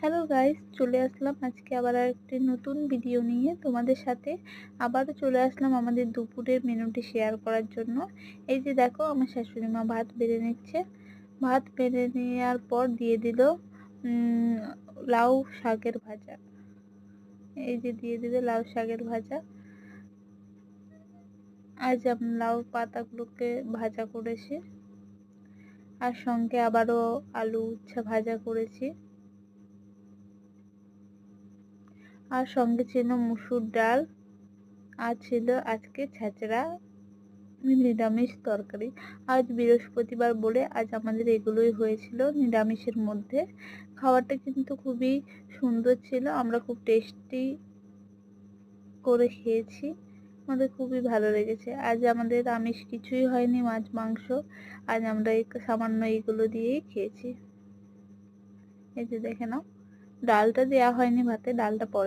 Hello guys, চলে আসলাম আজকে আবার একটি নতুন ভিডিও নিয়ে তোমাদের সাথে। আবারও চলে আসলাম আমাদের দুপুরের মেনুটি শেয়ার করার জন্য। এই যে দেখো, আমার শাশুড়ি মা ভাত বেড়ে নিচ্ছে। ভাত বেড়ে নেওয়ার পর দিয়ে দিল লাউ শাকের ভাজা। এই যে দিয়ে দিল লাউ শাকের ভাজা। আজ আমি লাউ পাতাগুলোকে ভাজা করেছি, আর সঙ্গে আবারও আলু উচ্ছে ভাজা করেছি, আর সঙ্গে ছিল মুসুর ডাল, আর ছিল আজকে ছেঁচড়া, নিরামিষ তরকারি। আজ বৃহস্পতিবার বলে আজ আমাদের এগুলোই হয়েছিল নিরামিষের মধ্যে। খাবারটা কিন্তু খুবই সুন্দর ছিল, আমরা খুব টেস্টি করে খেয়েছি, আমাদের খুবই ভালো লেগেছে। আজ আমাদের আমিষ কিছুই হয়নি, মাছ মাংস। আজ আমরা এই সামান্য এইগুলো দিয়েই খেয়েছি। এই যে দেখে নাও, ডালটা দেওয়া হয়নি ভাতে, ডালটা পরে